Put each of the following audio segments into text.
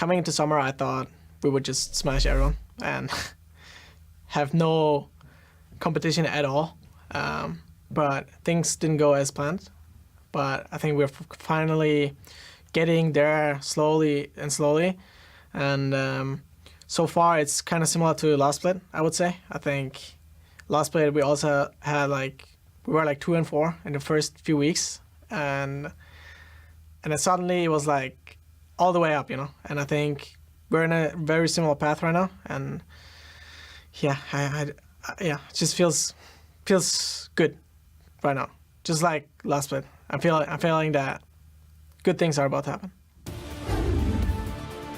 coming into summer, I thought we would just smash everyone and have no competition at all. But things didn't go as planned. But I think we're finally getting there slowly. And so far, it's kind of similar to last split, I would say. I think last split, we also had we were 2-4 in the first few weeks. And then suddenly it was all the way up, And I think we're in a very similar path right now. And yeah, it just feels good right now. Just like last split. I'm feeling that good things are about to happen.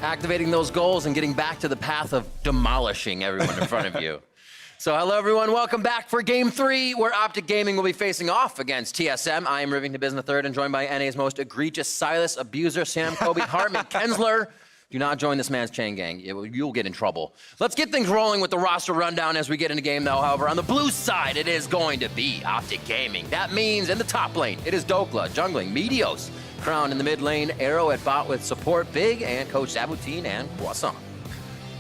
Activating those goals and getting back to the path of demolishing everyone in front of you. So hello everyone, welcome back for Game 3, where OpTic Gaming will be facing off against TSM. I am Rivington Business III and joined by NA's most egregious Silas abuser, Sam Kobe Hartman Kensler. Do not join this man's chain gang. You'll get in trouble. Let's get things rolling with the roster rundown as we get into game, though. However, on the blue side, it is going to be OpTic Gaming. That means in the top lane, it is Dokla jungling, Meteos, Crown in the mid lane, Arrow at bot with support, Big, and Coach Saboutine and Croissant.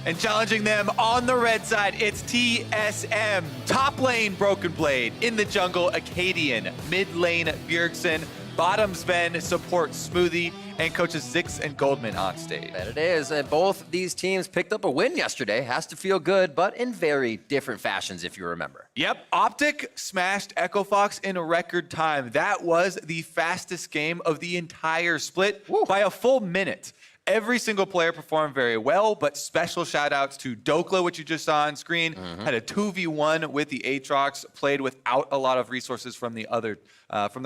And challenging them on the red side, it's TSM. Top lane, Broken Blade. In the jungle, Acadian. Mid lane, Bjergsen. Bottom Sven, support Smoothie, and coaches Zix and Goldman on stage. That it is. Both these teams picked up a win yesterday. Has to feel good, but in very different fashions, if you remember. Yep, OpTic smashed Echo Fox in a record time. That was the fastest game of the entire split by a full minute. Every single player performed very well, but special shout outs to Dokla, which you just saw on screen, had a 2v1 with the Aatrox, played without a lot of resources from the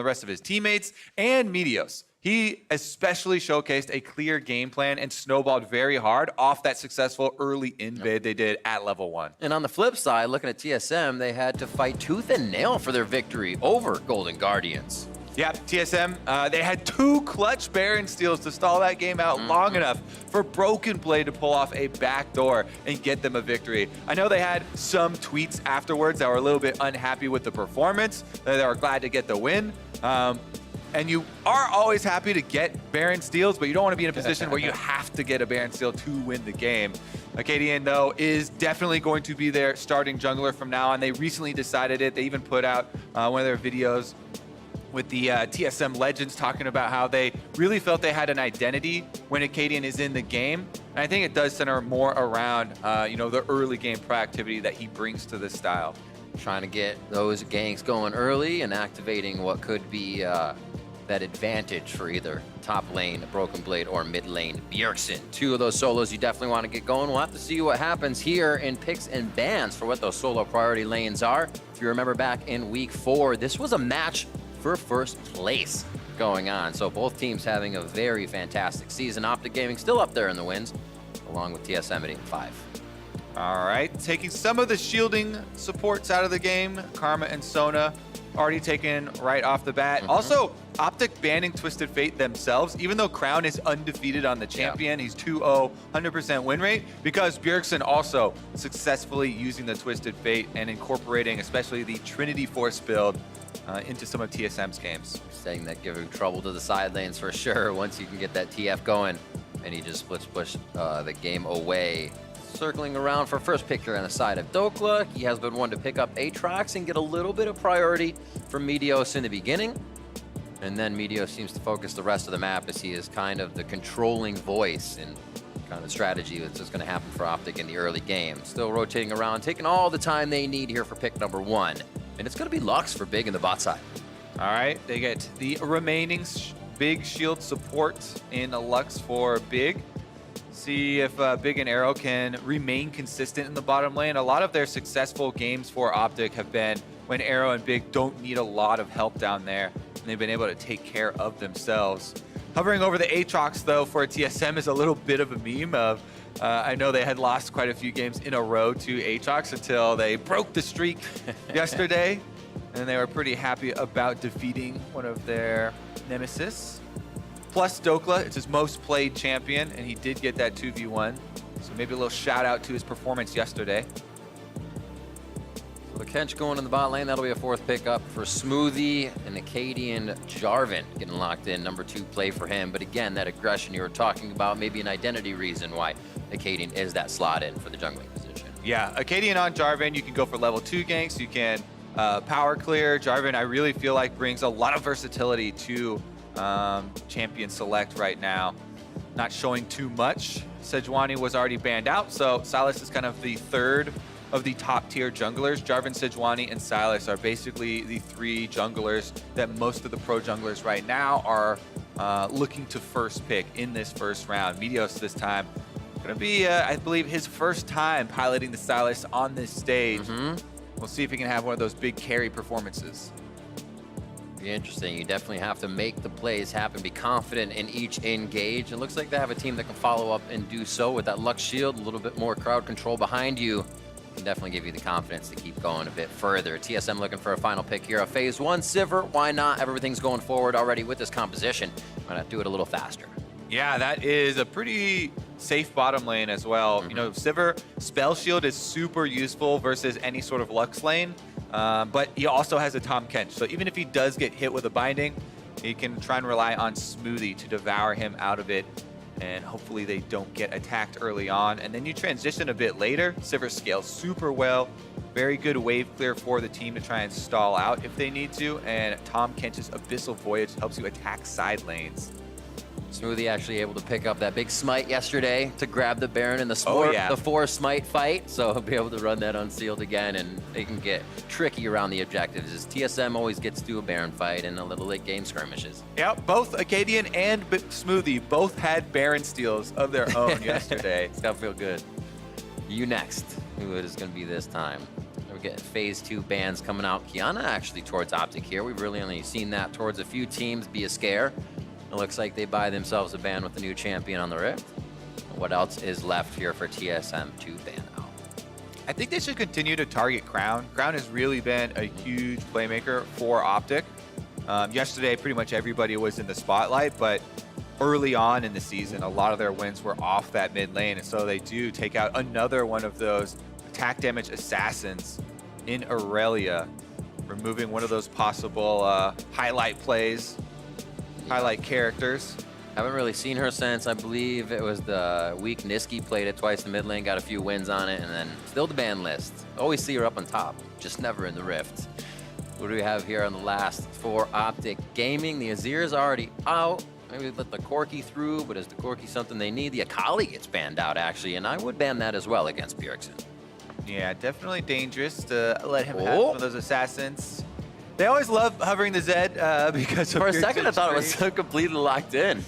rest of his teammates, and Meteos. He especially showcased a clear game plan and snowballed very hard off that successful early invade they did at level 1. And on the flip side, looking at TSM, they had to fight tooth and nail for their victory over Golden Guardians. Yeah, TSM, they had 2 clutch Baron steals to stall that game out long enough for Broken Blade to pull off a backdoor and get them a victory. I know they had some tweets afterwards that were a little bit unhappy with the performance. They were glad to get the win. And you are always happy to get Baron steals, but you don't want to be in a position where you have to get a Baron steal to win the game. Acadian, though, is definitely going to be their starting jungler from now on. They recently decided it. They even put out one of their videos with the TSM legends talking about how they really felt they had an identity when Acadian is in the game. And I think it does center more around, the early game proactivity that he brings to this style. Trying to get those ganks going early and activating what could be that advantage for either top lane, Broken Blade, or mid lane, Bjergsen. 2 of those solos you definitely want to get going. We'll have to see what happens here in picks and bans for what those solo priority lanes are. If you remember back in week 4, this was a match for first place going on. So both teams having a very fantastic season. OpTic Gaming still up there in the wins, along with TSM at 8-5. All right, taking some of the shielding supports out of the game. Karma and Sona already taken right off the bat. Also, OpTic banning Twisted Fate themselves, even though Crown is undefeated on the champion. He's 2-0, 100% win rate, because Bjergsen also successfully using the Twisted Fate and incorporating especially the Trinity Force build into some of TSM's games. Saying that giving trouble to the side lanes for sure once you can get that TF going. And he just push the game away. Circling around for first picture on the side of Dokla. He has been one to pick up Aatrox and get a little bit of priority from Meteos in the beginning. And then Meteos seems to focus the rest of the map as he is kind of the controlling voice and kind of the strategy that's just going to happen for OpTic in the early game. Still rotating around, taking all the time they need here for pick number 1. And it's going to be Lux for Big in the bot side. All right, they get the remaining Big shield support in Lux for Big. See if Big and Arrow can remain consistent in the bottom lane. A lot of their successful games for OpTic have been when Arrow and Big don't need a lot of help down there, and they've been able to take care of themselves. Hovering over the Aatrox, though, for TSM is a little bit of a meme of, I know they had lost quite a few games in a row to Aatrox until they broke the streak yesterday, and they were pretty happy about defeating one of their nemesis. Plus Dokla, it's his most played champion, and he did get that 2v1. So maybe a little shout out to his performance yesterday. So With Kench going in the bot lane, that'll be a 4th pickup for Smoothie, and Acadian Jarvan getting locked in. Number 2 play for him. But again, that aggression you were talking about, maybe an identity reason why Acadian is that slot in for the jungling position. Yeah, Acadian on Jarvan, you can go for level 2 ganks, you can power clear. Jarvan, I really feel like, brings a lot of versatility to Champion Select right now. Not showing too much. Sejuani was already banned out, so Sylas is kind of the 3rd of the top tier junglers. Jarvan, Sejuani, and Sylas are basically the 3 junglers that most of the pro junglers right now are looking to first pick in this first round. Meteos this time gonna be, I believe, his first time piloting the Sylas on this stage. We'll see if he can have one of those big carry performances. Be interesting. You definitely have to make the plays happen, be confident in each engage. It looks like they have a team that can follow up and do so with that Lux Shield, a little bit more crowd control behind you. Can definitely give you the confidence to keep going a bit further. TSM looking for a final pick here. A phase 1 Sivir, why not? Everything's going forward already with this composition. Why not do it a little faster? Yeah, that is a pretty safe bottom lane as well. You know, Sivir Spell Shield is super useful versus any sort of Lux lane, but he also has a Tahm Kench. So even if he does get hit with a binding, he can try and rely on Smoothie to devour him out of it, and hopefully they don't get attacked early on. And then you transition a bit later. Sivir scales super well. Very good wave clear for the team to try and stall out if they need to, and Tahm Kench's Abyssal Voyage helps you attack side lanes. Smoothie actually able to pick up that big smite yesterday to grab the Baron in the sport, the 4 smite fight. So he'll be able to run that unsealed again, and they can get tricky around the objectives. As TSM always gets to a Baron fight and a little late game skirmishes. Yep, both Acadian and Smoothie both had Baron steals of their own yesterday. It's gotta feel good. You next. Who it is gonna be this time? We're getting phase 2 bans coming out. Kiana actually towards OpTic here. We've really only seen that towards a few teams be a scare. It looks like they buy themselves a ban with the new champion on the Rift. What else is left here for TSM to ban out? I think they should continue to target Crown. Crown has really been a huge playmaker for OpTic. Yesterday, pretty much everybody was in the spotlight, but early on in the season, a lot of their wins were off that mid lane, and so they do take out another one of those attack damage assassins in Aurelia, removing one of those possible highlight plays. Highlight characters. Haven't really seen her since, I believe it was the week Niski played it twice in mid lane, got a few wins on it, and then still the ban list. Always see her up on top, just never in the Rift. What do we have here on the last for OpTic Gaming? The Azir is already out. Maybe let the Corki through, but is the Corki something they need? The Akali gets banned out, actually, and I would ban that as well against Bjergsen. Yeah, definitely dangerous to let him have one of those assassins. They always love hovering the Zed because of For a second, I thought it was so completely locked in.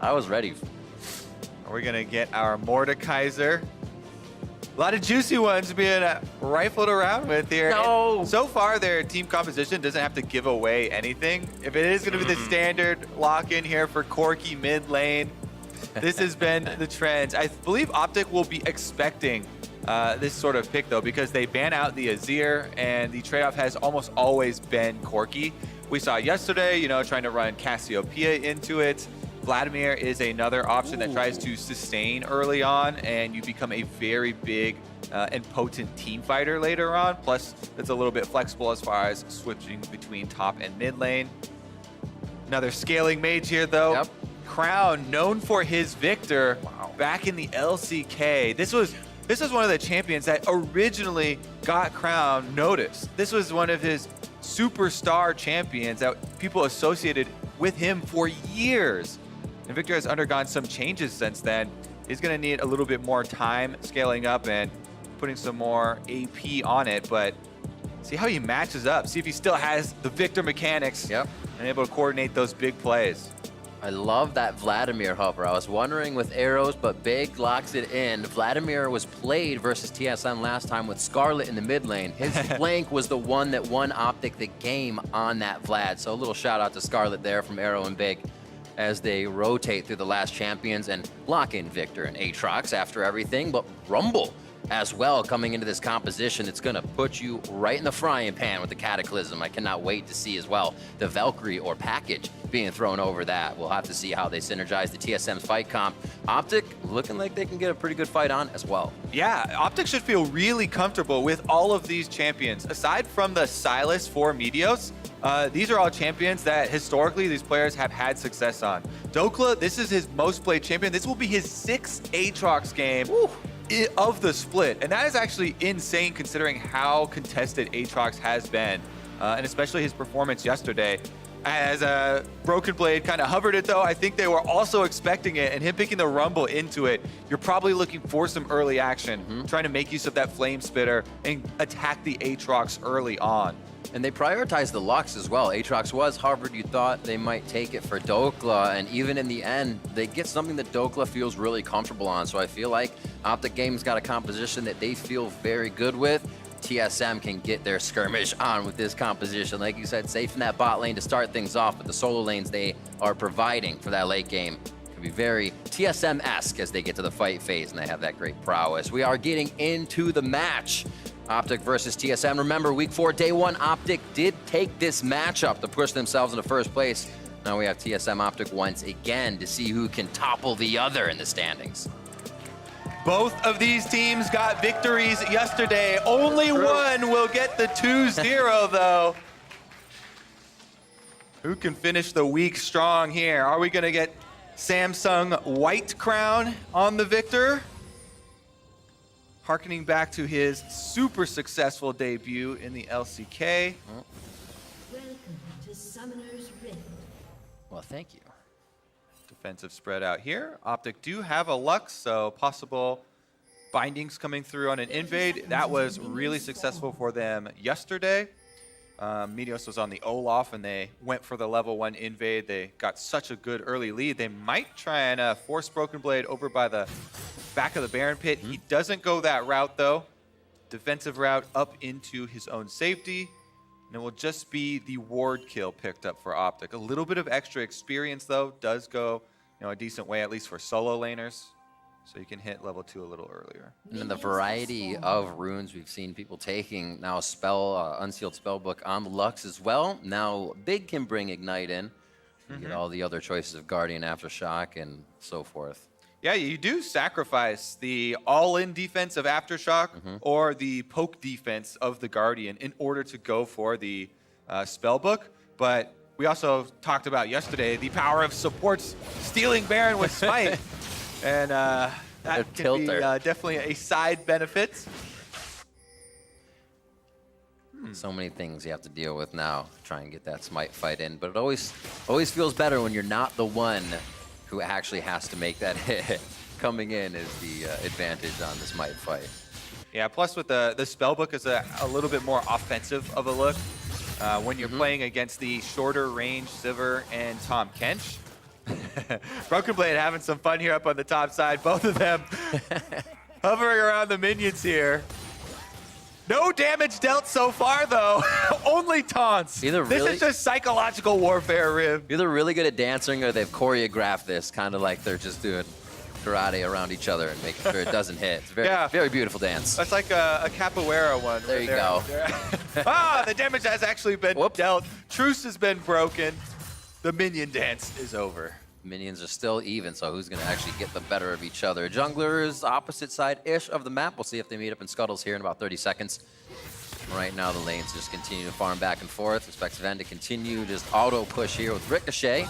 I was ready. We're going to get our Mordekaiser. A lot of juicy ones being rifled around with here. No. And so far, their team composition doesn't have to give away anything. If it is going to be the standard lock-in here for Corki mid lane, this has been the trend. I believe OpTic will be expecting this sort of pick, though, because they ban out the Azir, and the trade-off has almost always been Corki. We saw yesterday, you know, trying to run Cassiopeia into it. Vladimir is another option that tries to sustain early on, and you become a very big and potent team fighter later on. Plus, it's a little bit flexible as far as switching between top and mid lane. Another scaling mage here, though. Yep. Crown, known for his Victor back in the LCK. This was one of the champions that originally got Crown noticed. This was one of his superstar champions that people associated with him for years. And Victor has undergone some changes since then. He's going to need a little bit more time scaling up and putting some more AP on it, but see how he matches up. See if he still has the Victor mechanics and able to coordinate those big plays. I love that Vladimir hover. I was wondering with arrows, but Big locks it in. Vladimir was played versus TSM last time with Scarlet in the mid lane. His flank was the one that won OpTic the game on that Vlad. So a little shout out to Scarlet there from Arrow and Big as they rotate through the last champions and lock in Victor and Aatrox after everything. But Rumble as well coming into this composition. It's going to put you right in the frying pan with the Cataclysm. I cannot wait to see as well the Valkyrie or package being thrown over that. We'll have to see how they synergize the TSM's fight comp. OpTic looking like they can get a pretty good fight on as well. Yeah, OpTic should feel really comfortable with all of these champions. Aside from the Silas for Meteos, these are all champions that historically these players have had success on. Dokla, this is his most played champion. This will be his 6th Aatrox game of the split. And that is actually insane considering how contested Aatrox has been, and especially his performance yesterday. As Broken Blade kind of hovered it though, I think they were also expecting it, and him picking the Rumble into it, you're probably looking for some early action, trying to make use of that Flame Spitter and attack the Aatrox early on. And they prioritized the Lux as well. Aatrox was hovered. You thought they might take it for Dokla, and even in the end, they get something that Dokla feels really comfortable on. So I feel like OpTic Games got a composition that they feel very good with. TSM can get their skirmish on with this composition. Like you said, safe in that bot lane to start things off, but the solo lanes they are providing for that late game can be very TSM-esque as they get to the fight phase, and they have that great prowess. We are getting into the match. OpTic versus TSM. Remember, week 4, day 1, OpTic did take this matchup to push themselves into first place. Now we have TSM OpTic once again to see who can topple the other in the standings. Both of these teams got victories yesterday. Only one will get the 2-0 though. Who can finish the week strong here? Are we gonna get Samsung White Crown on the victor? Harkening back to his super successful debut in the LCK. Welcome to Summoner's Rift. Well, thank you. Defensive spread out here. OpTic do have a Lux, so possible bindings coming through on an invade. That was really successful for them yesterday. Meteos was on the Olaf and they went for the level 1 invade. They got such a good early lead. They might try and force Broken Blade over by the back of the Baron pit. He doesn't go that route though. Defensive route up into his own safety. And it will just be the ward kill picked up for OpTic. A little bit of extra experience though does go a decent way, at least for solo laners. So you can hit level 2 a little earlier. And then the variety of runes we've seen people taking. Now Unsealed Spellbook on the Lux as well. Now Big can bring Ignite in. You get all the other choices of Guardian, Aftershock, and so forth. Yeah, you do sacrifice the all-in defense of Aftershock or the poke defense of the Guardian in order to go for the Spellbook. But we also talked about yesterday the power of supports stealing Baron with Smite. And that can be definitely a side benefit. So many things you have to deal with now, try and get that Smite fight in. But it always feels better when you're not the one who actually has to make that hit. Coming in is the advantage on the Smite fight. Yeah, plus with the Spellbook is a little bit more offensive of a look. When you're playing against the shorter range Sivir and Tom Kench. Broken Blade having some fun here up on the top side. Both of them hovering around the minions here. No damage dealt so far, though. Only taunts. This is just psychological warfare, Riv. Either really good at dancing or they've choreographed this kind of like they're just doing karate around each other and making sure it doesn't hit. It's very, very beautiful dance. That's like a capoeira one. There you go. The damage has actually been dealt. Truce has been broken. The minion dance is over. Minions are still even, so who's going to actually get the better of each other? Junglers, opposite side-ish of the map. We'll see if they meet up in Scuttles here in about 30 seconds. Right now, the lanes just continue to farm back and forth. Expect Sven to continue just auto-push here with Ricochet.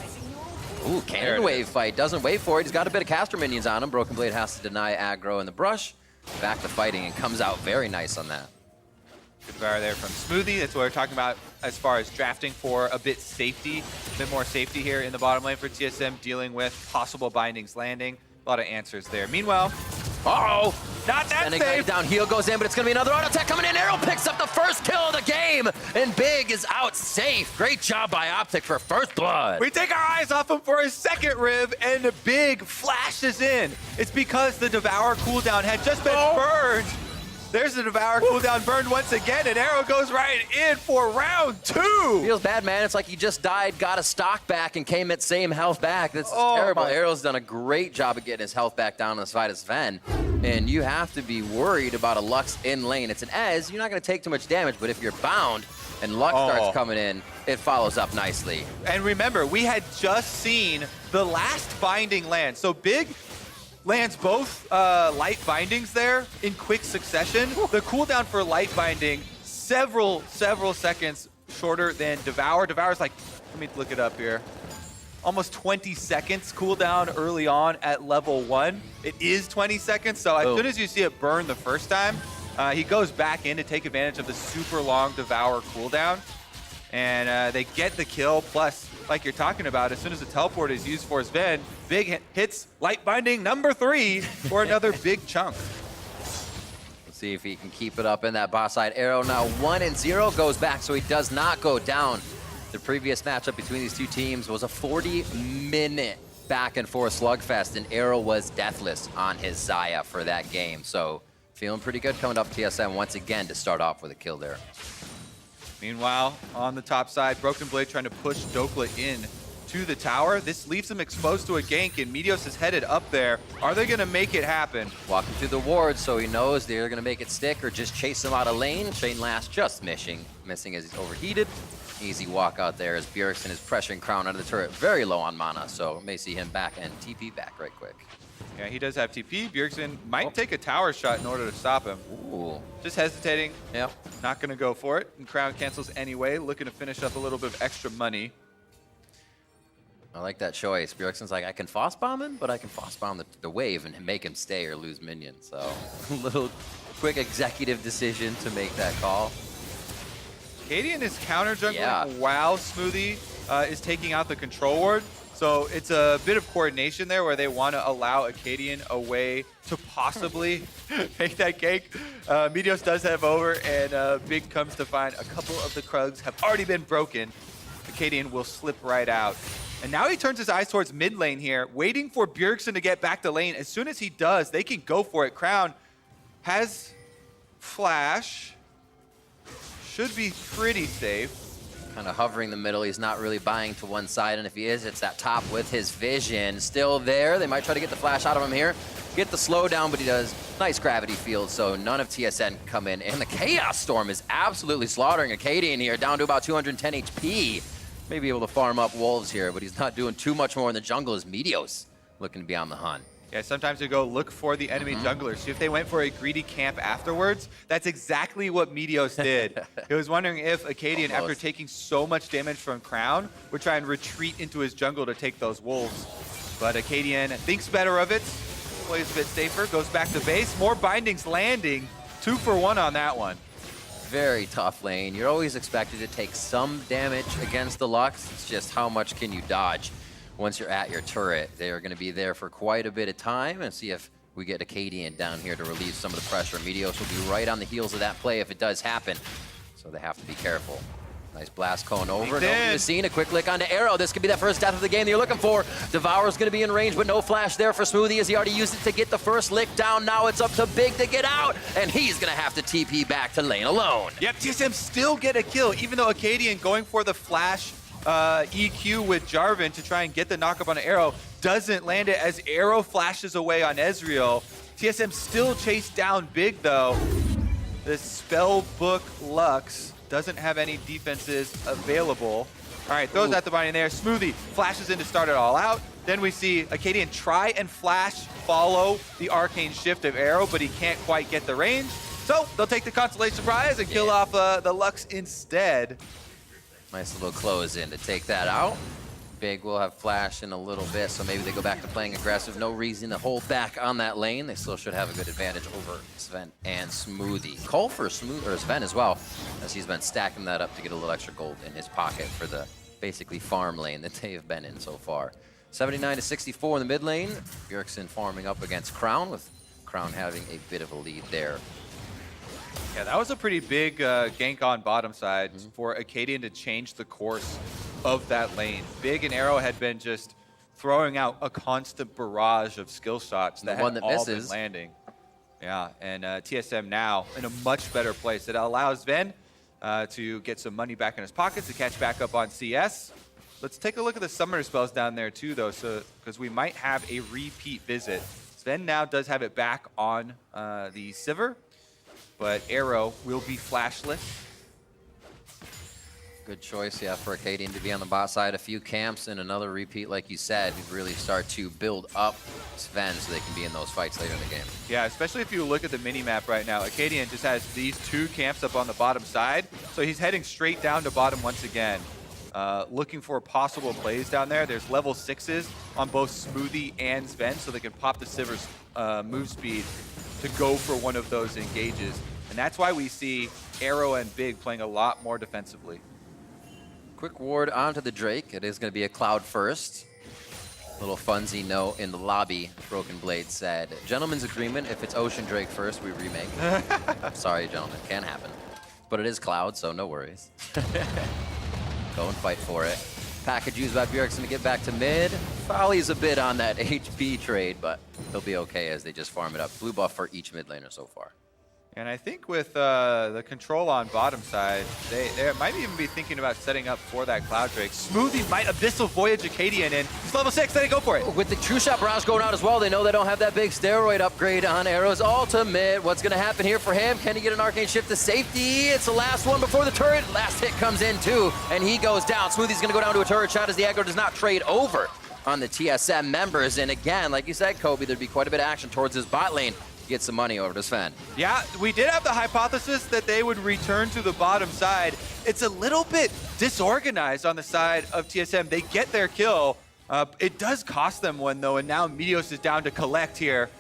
Ooh, cannon wave fight. Doesn't wait for it. He's got a bit of caster minions on him. Broken Blade has to deny aggro in the brush. Back to fighting and comes out very nice on that. Good fire there from Smoothie. That's what we're talking about as far as drafting for a bit more safety here in the bottom lane for TSM, dealing with possible bindings landing. A lot of answers there. Meanwhile, uh-oh! Not that and safe! Down, heal goes in, but it's going to be another auto attack coming in. Arrow picks up the first kill of the game, and Big is out safe. Great job by OpTic for first blood. We take our eyes off him for a second, Riv, and Big flashes in. It's because the Devour cooldown had just been burned. There's the Devour cooldown burned once again, and Arrow goes right in for round 2. Feels bad, man. It's like he just died, got a stock back, and came at same health back. That's Oh, terrible. my. Arrow's done a great job of getting his health back down on the side of Sven. And you have to be worried about a Lux in lane. It's an Ez. You're not going to take too much damage, but if you're bound and Lux starts coming in, it follows up nicely. And remember, we had just seen the last binding land. So Big lands both light bindings there in quick succession. The cooldown for light binding, several seconds shorter than Devour. Devour's like, let me look it up here. Almost 20 seconds cooldown early on at level 1. It is 20 seconds, so as soon as you see it burn the first time, he goes back in to take advantage of the super long Devour cooldown. And they get the kill, plus, like you're talking about, as soon as the teleport is used for Sven, Big hits light binding number 3 for another big chunk. Let's see if he can keep it up in that boss side. Arrow now 1-0 goes back, so he does not go down. The previous matchup between these two teams was a 40-minute back and forth slugfest, and Arrow was deathless on his Xayah for that game. So feeling pretty good coming up TSM once again to start off with a kill there. Meanwhile, on the top side, Broken Blade trying to push Dokla in to the tower. This leaves him exposed to a gank, and Meteos is headed up there. Are they going to make it happen? Walking through the ward, so he knows they're going to make it stick or just chase him out of lane. Shane Last just missing as he's overheated. Easy walk out there as Bjergsen is pressuring Crown under the turret. Very low on mana, so may see him back and TP back right quick. Yeah, he does have TP. Bjergsen might take a tower shot in order to stop him. Ooh. Just hesitating. Yep. Not going to go for it. And Crown cancels anyway, looking to finish up a little bit of extra money. I like that choice. Bjergsen's like, I can Frost Bomb him, but I can Frost Bomb the wave and make him stay or lose minions. So a little quick executive decision to make that call. Cadian is counter jungling Yeah. while Smoothie is taking out the control ward. So it's a bit of coordination there where they want to allow Acadian a way to possibly make that gank. Meteos does have over, and Big comes to find a couple of the Krugs have already been broken. Acadian will slip right out. And now he turns his eyes towards mid lane here, waiting for Bjergsen to get back to lane. As soon as he does, they can go for it. Crown has flash. Should be pretty safe. Kind of hovering the middle. He's not really buying to one side, and if he is, it's that top with his vision. Still there. They might try to get the flash out of him here. Get the slowdown, but he does. Nice gravity field, so none of TSN can come in. And the Chaos Storm is absolutely slaughtering Acadian here, down to about 210 HP. May be able to farm up Wolves here, but he's not doing too much more in the jungle as Meteos looking to be on the hunt. Yeah, sometimes you go look for the enemy jungler. See if they went for a greedy camp afterwards. That's exactly what Meteos did. He was wondering if Acadian, after taking so much damage from Crown, would try and retreat into his jungle to take those wolves. But Acadian thinks better of it, plays a bit safer, goes back to base. More bindings landing. 2 for 1 on that one. Very tough lane. You're always expected to take some damage against the Lux. It's just how much can you dodge once you're at your turret. They are going to be there for quite a bit of time, and see if we get Acadian down here to relieve some of the pressure. Meteos will be right on the heels of that play if it does happen, so they have to be careful. Nice blast cone over and over the scene. A quick lick onto Arrow. This could be that first death of the game that you're looking for. Devour's going to be in range, but no flash there for Smoothie as he already used it to get the first lick down. Now it's up to Big to get out, and he's going to have to TP back to lane alone. Yep, TSM still get a kill, even though Acadian going for the flash EQ with Jarvan to try and get the knock up on Arrow doesn't land it as Arrow flashes away on Ezreal. TSM still chased down Big though. The Spellbook Lux doesn't have any defenses available. All right, throws out the binding there. Smoothie flashes in to start it all out. Then we see Acadian try and flash, follow the arcane shift of Arrow, but he can't quite get the range. So they'll take the Constellation Prize and kill off the Lux instead. Nice little close in to take that out. Big will have flash in a little bit, so maybe they go back to playing aggressive. No reason to hold back on that lane. They still should have a good advantage over Sven and Smoothie. Call for Sven as well, as he's been stacking that up to get a little extra gold in his pocket for the basically farm lane that they have been in so far. 79-64 in the mid lane. Bjergsen farming up against Crown, with Crown having a bit of a lead there. Yeah, that was a pretty big gank on bottom side for Acadian to change the course of that lane. Big and Arrow had been just throwing out a constant barrage of skill shots that one had that all misses been landing. Yeah, and TSM now in a much better place. It allows Sven to get some money back in his pockets to catch back up on CS. Let's take a look at the summoner spells down there too, though, so because we might have a repeat visit. Sven now does have it back on the Sivir, but Arrow will be flashless. Good choice, yeah, for Acadian to be on the bot side. A few camps and another repeat, like you said, really start to build up Sven so they can be in those fights later in the game. Yeah, especially if you look at the mini-map right now. Acadian just has these 2 camps up on the bottom side, so he's heading straight down to bottom once again. Looking for possible plays down there. There's level 6s on both Smoothie and Sven, so they can pop the Sivir's move speed to go for one of those engages. And that's why we see Arrow and Big playing a lot more defensively. Quick ward onto the Drake. It is going to be a Cloud first. Little funsy note in the lobby. Broken Blade said, gentleman's agreement, if it's Ocean Drake first, we remake. Sorry, gentlemen, can't happen. But it is Cloud, so no worries. Go and fight for it. Package used by Bjergsen to get back to mid. Folly's a bit on that HP trade, but he'll be okay as they just farm it up. Blue buff for each mid laner so far. And I think with the control on bottom side, they might even be thinking about setting up for that Cloud Drake. Smoothie might Abyssal Voyage Acadian in. He's level 6, they go for it. With the True Shot barrage going out as well, they know they don't have that big steroid upgrade on Arrow's ultimate. What's going to happen here for him? Can he get an Arcane Shift to safety? It's the last one before the turret. Last hit comes in too, and he goes down. Smoothie's going to go down to a turret shot as the aggro does not trade over on the TSM members. And again, like you said, Kobe, there'd be quite a bit of action towards his bot lane. Get some money over to Sven. Yeah, we did have the hypothesis that they would return to the bottom side. It's a little bit disorganized on the side of TSM. They get their kill. It does cost them one, though, and now Meteos is down to collect here.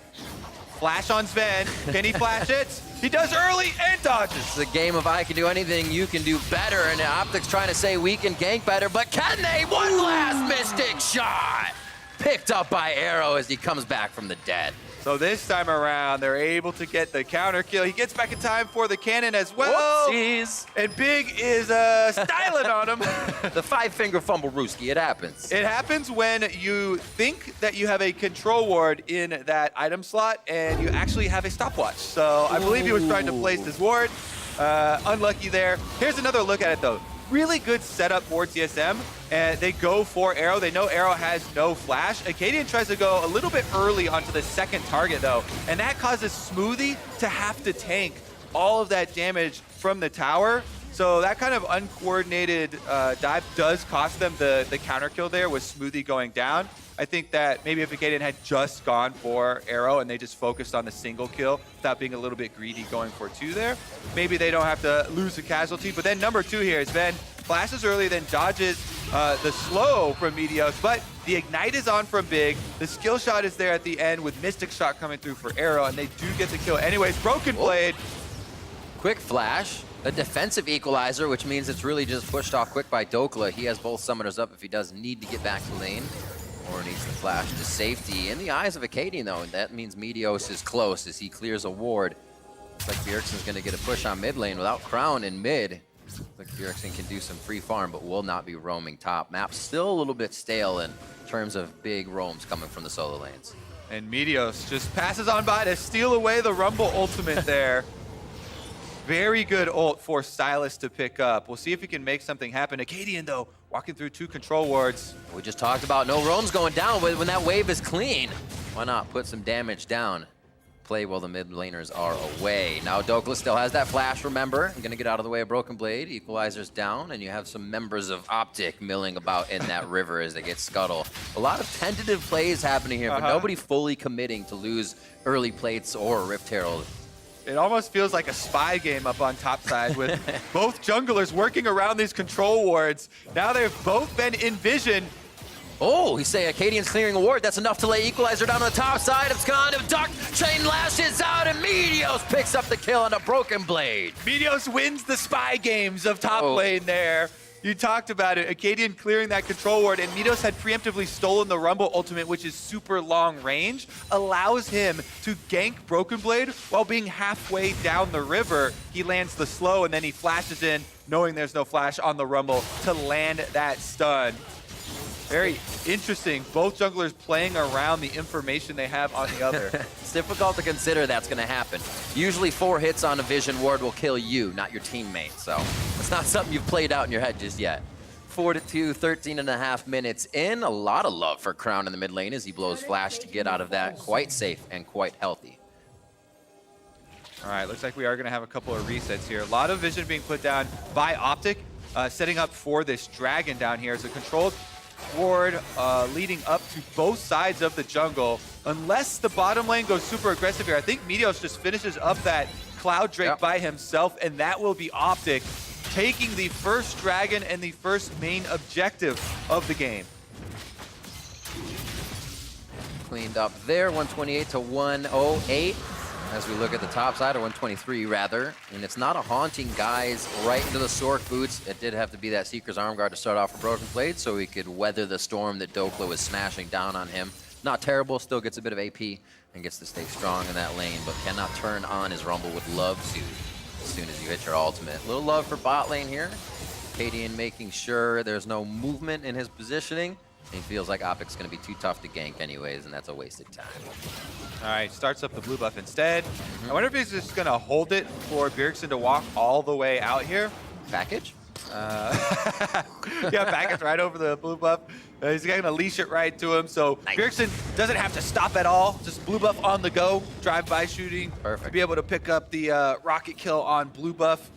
Flash on Sven. Can he flash it? He does early and dodges. It's a game of I can do anything, you can do better, and OpTic's trying to say we can gank better, but can they? One last Mystic shot! Picked up by Arrow as he comes back from the dead. So this time around, they're able to get the counter kill. He gets back in time for the cannon as well. Whoopsies. And Big is styling on him. The 5-finger fumble Rooski, it happens. It happens when you think that you have a control ward in that item slot and you actually have a stopwatch. So I believe he was trying to place this ward. Unlucky there. Here's another look at it though. Really good setup for TSM, and they go for Arrow. They know Arrow has no flash. Acadian tries to go a little bit early onto the second target, though, and that causes Smoothie to have to tank all of that damage from the tower. So that kind of uncoordinated dive does cost them the counter kill there with Smoothie going down. I think that maybe if Acadian had just gone for Arrow and they just focused on the single kill without being a little bit greedy going for 2 there, maybe they don't have to lose a casualty. But then number 2 here is Sven flashes early, then dodges the slow from Meteos, but the Ignite is on from Big. The skill shot is there at the end with Mystic Shot coming through for Arrow, and they do get the kill anyways. Broken Blade. Quick flash, a defensive equalizer, which means it's really just pushed off quick by Dokla. He has both summoners up if he does need to get back to lane. Or needs the flash to safety. In the eyes of Acadian, though, that means Meteos is close as he clears a ward. Looks like Bjergsen's going to get a push on mid lane without Crown in mid. Looks like Bjergsen can do some free farm, but will not be roaming top. Map's still a little bit stale in terms of big roams coming from the solo lanes. And Meteos just passes on by to steal away the Rumble ultimate there. Very good ult for Silas to pick up. We'll see if he can make something happen. Acadian, though, walking through 2 control wards. We just talked about no roams going down when that wave is clean. Why not put some damage down? Play while the mid laners are away. Now Dokla still has that flash, remember. I'm gonna get out of the way of Broken Blade. Equalizer's down, and you have some members of OpTic milling about in that river as they get scuttle. A lot of tentative plays happening here, but nobody fully committing to lose early plates or Rift Herald. It almost feels like a spy game up on top side with both junglers working around these control wards. Now they've both been in vision. Oh, he say Acadian's clearing a ward. That's enough to lay Equalizer down on the top side. It's gone. Dark Chain lashes out, and Meteos picks up the kill on a Broken Blade. Meteos wins the spy games of top lane there. You talked about it. Acadian clearing that control ward, and Meteos had preemptively stolen the Rumble ultimate, which is super long range, allows him to gank Broken Blade while being halfway down the river. He lands the slow, and then he flashes in, knowing there's no flash on the Rumble, to land that stun. Very interesting. Both junglers playing around the information they have on the other. It's difficult to consider that's going to happen. Usually 4 hits on a vision ward will kill you, not your teammate. So it's not something you've played out in your head just yet. 4-2, 13.5 minutes in. A lot of love for Crown in the mid lane as he blows flash to get out of that quite safe and quite healthy. All right, looks like we are going to have a couple of resets here. A lot of vision being put down by OpTic, setting up for this dragon down here. It's a controlled ward leading up to both sides of the jungle. Unless the bottom lane goes super aggressive here, I think Meteos just finishes up that Cloud Drake by himself, and that will be OpTic taking the first dragon and the first main objective of the game. Cleaned up there, 128 to 108. As we look at the top side, or 123 rather, and it's not a haunting guys right into the Sork boots. It did have to be that Seeker's Arm Guard to start off for Broken Blade so he could weather the storm that Dokla was smashing down on him. Not terrible, still gets a bit of AP and gets to stay strong in that lane, but cannot turn on his Rumble. Would love to as soon as you hit your ultimate. A little love for bot lane here. Cadian making sure there's no movement in his positioning. He feels like OpTic's going to be too tough to gank anyways, and that's a wasted time. All right, starts up the blue buff instead. I wonder if he's just going to hold it for Bjergsen to walk all the way out here. Package? Yeah, package right over the blue buff. He's going to leash it right to him, so Nice. Bjergsen doesn't have to stop at all. Just blue buff on the go, drive-by shooting. Perfect. To be able to pick up the rocket kill on blue buff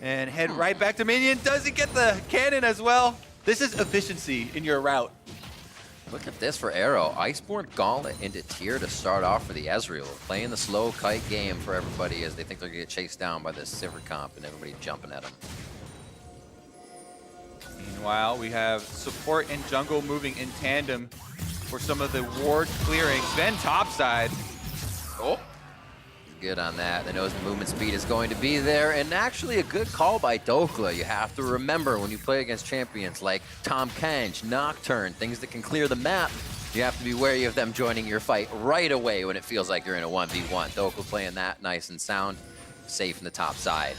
and head right back to minion. Does he get the cannon as well? This is efficiency in your route. Look at this for Arrow. Iceborne Gauntlet into tier to start off for the Ezreal. Playing the slow kite game for everybody as they think they're going to get chased down by this Sivir comp and everybody jumping at them. Meanwhile, we have support and jungle moving in tandem for some of the ward clearing. Then topside. Oh, good on that. They know his movement speed is going to be there, and actually a good call by Dokla. You have to remember when you play against champions like Tom Kench, Nocturne, things that can clear the map, you have to be wary of them joining your fight right away when it feels like you're in a 1v1. Dokla playing that nice and sound, safe in the top side.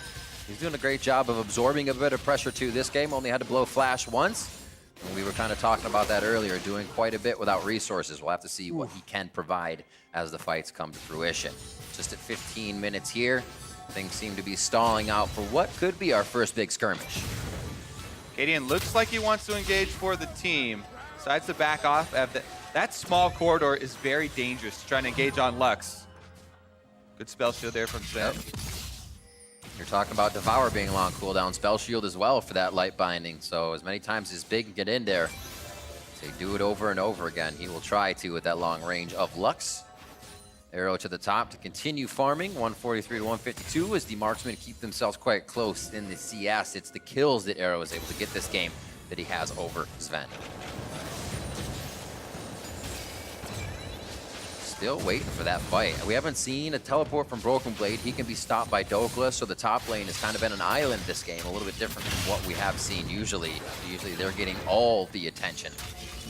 He's doing a great job of absorbing a bit of pressure too. This game only had to blow flash once, and we were kind of talking about that earlier, doing quite a bit without resources. We'll have to see what he can provide as the fights come to fruition. Just at 15 minutes here, things seem to be stalling out for what could be our first big skirmish. Cadian looks like he wants to engage for the team. Decides to back off. That small corridor is very dangerous, trying to engage on Lux. Good spell shield there from Sven. You're talking about Devour being long cooldown, spell shield as well for that light binding. So as many times as Big can get in there, they do it over and over again. He will try to with that long range of Lux. Arrow to the top to continue farming. 143 to 152 as the marksmen keep themselves quite close in the CS. It's the kills that Arrow is able to get this game that he has over Sven. Still waiting for that fight. We haven't seen a teleport from Broken Blade. He can be stopped by Dokla, so the top lane has kind of been an island this game, a little bit different from what we have seen usually. Usually they're getting all the attention.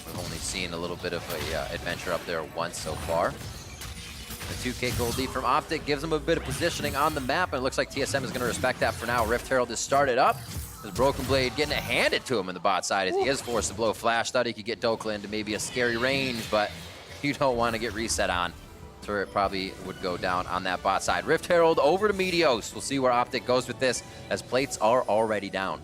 We've only seen a little bit of a adventure up there once so far. The 2K gold lead from OpTic gives him a bit of positioning on the map, and it looks like TSM is going to respect that for now. Rift Herald has started up. There's Broken Blade getting it handed to him in the bot side as he is forced to blow flash. Thought he could get Dokla into maybe a scary range, but you don't want to get reset on. Turret probably would go down on that bot side. Rift Herald over to Meteos. We'll see where OpTic goes with this as plates are already down.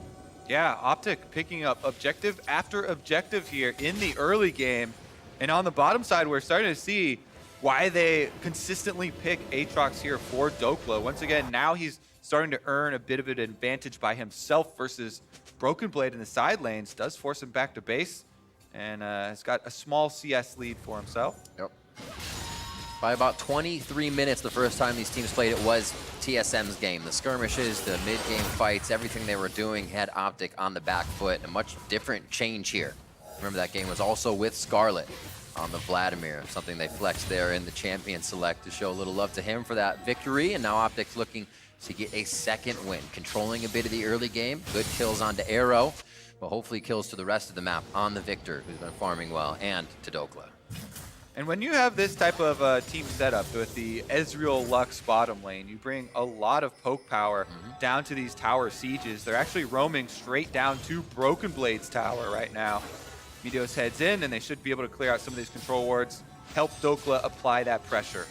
Yeah, OpTic picking up objective after objective here in the early game. And on the bottom side, we're starting to see why they consistently pick Aatrox here for Dokla. Once again, now he's starting to earn a bit of an advantage by himself versus Broken Blade in the side lanes. Does force him back to base and has got a small CS lead for himself. Yep. By about 23 minutes, the first time these teams played, it was TSM's game. The skirmishes, the mid-game fights, everything they were doing had OpTic on the back foot. A much different change here. Remember, that game was also with Scarlet on the Vladimir, something they flexed there in the champion select to show a little love to him for that victory. And now OpTic's looking to get a second win, controlling a bit of the early game. Good kills onto Arrow, but hopefully kills to the rest of the map on the Victor, who's been farming well, and to Dokla. And when you have this type of team setup with the Ezreal Lux bottom lane, you bring a lot of poke power down to these tower sieges. They're actually roaming straight down to Broken Blade's tower right now. Meteos heads in, and they should be able to clear out some of these control wards, help Dokla apply that pressure.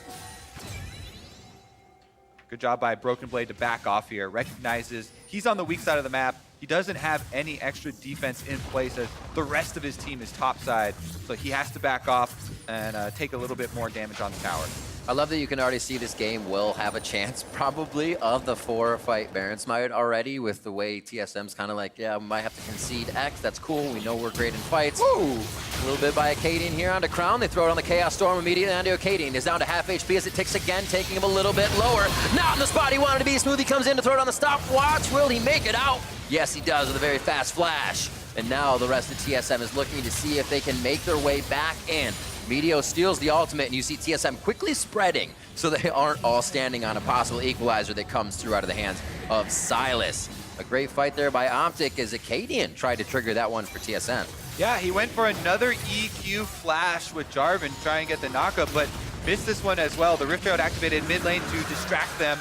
Good job by Broken Blade to back off here. Recognizes he's on the weak side of the map. He doesn't have any extra defense in place as the rest of his team is topside. So he has to back off and take a little bit more damage on the tower. I love that you can already see this game will have a chance, probably, of the 4-fight Baron Smite already, with the way TSM's kind of like, yeah, we might have to concede X. That's cool. We know we're great in fights. Woo! A little bit by Acadian here onto Crown. They throw it on the Chaos Storm immediately onto Acadian. Is down to half HP as it ticks again, taking him a little bit lower. Not in the spot he wanted to be. Smoothie comes in to throw it on the stopwatch. Will he make it out? Yes, he does with a very fast flash. And now the rest of TSM is looking to see if they can make their way back in. Meteos steals the ultimate, and you see TSM quickly spreading so they aren't all standing on a possible equalizer that comes through out of the hands of Silas. A great fight there by OpTic as Acadian tried to trigger that one for TSM. Yeah, he went for another EQ flash with Jarvan, trying to get the knockup, but missed this one as well. The Rift Herald activated mid lane to distract them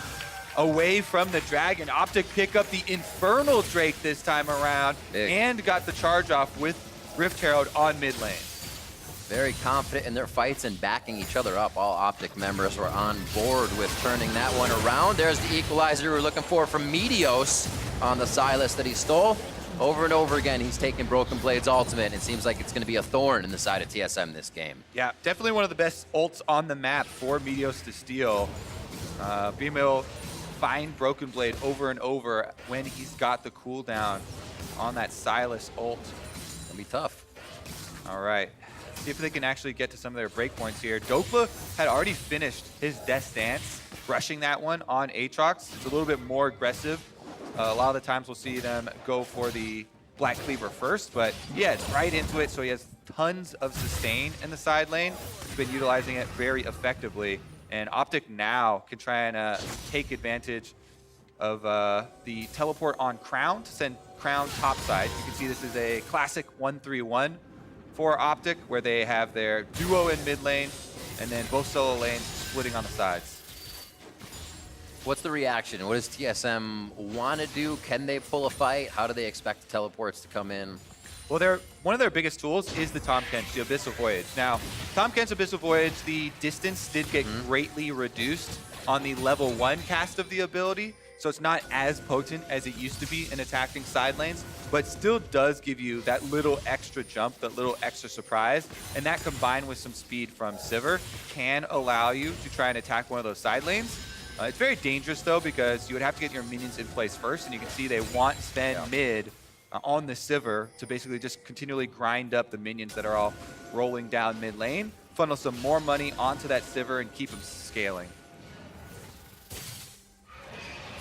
away from the Dragon. OpTic pick up the Infernal Drake this time around and got the charge off with Rift Herald on mid lane. Very confident in their fights and backing each other up. All OpTic members were on board with turning that one around. There's the equalizer we were looking for from Meteos on the Silas that he stole. Over and over again, he's taking Broken Blade's ultimate, and it seems like it's going to be a thorn in the side of TSM this game. Yeah, definitely one of the best ults on the map for Meteos to steal. Being able to find Broken Blade over and over when he's got the cooldown on that Silas ult. It's going to be tough. All right. See if they can actually get to some of their breakpoints here. Dokla had already finished his Death Dance, rushing that one on Aatrox. It's a little bit more aggressive. A lot of the times we'll see them go for the Black Cleaver first, but yeah, it's right into it, so he has tons of sustain in the side lane. He's been utilizing it very effectively, and OpTic now can try and take advantage of the teleport on Crown to send Crown topside. You can see this is a classic 1-3-1 for OpTic, where they have their duo in mid lane, and then both solo lanes splitting on the sides. What's the reaction? What does TSM want to do? Can they pull a fight? How do they expect the teleports to come in? Well, one of their biggest tools is the Tahm Kench, the Abyssal Voyage. Now, Tahm Kench Abyssal Voyage, the distance did get greatly reduced on the level 1 cast of the ability, so it's not as potent as it used to be in attacking side lanes, but still does give you that little extra jump, that little extra surprise, and that combined with some speed from Sivir can allow you to try and attack one of those side lanes. It's very dangerous though, because you would have to get your minions in place first, and you can see they want Sven mid on the Sivir to basically just continually grind up the minions that are all rolling down mid lane, funnel some more money onto that Sivir and keep them scaling.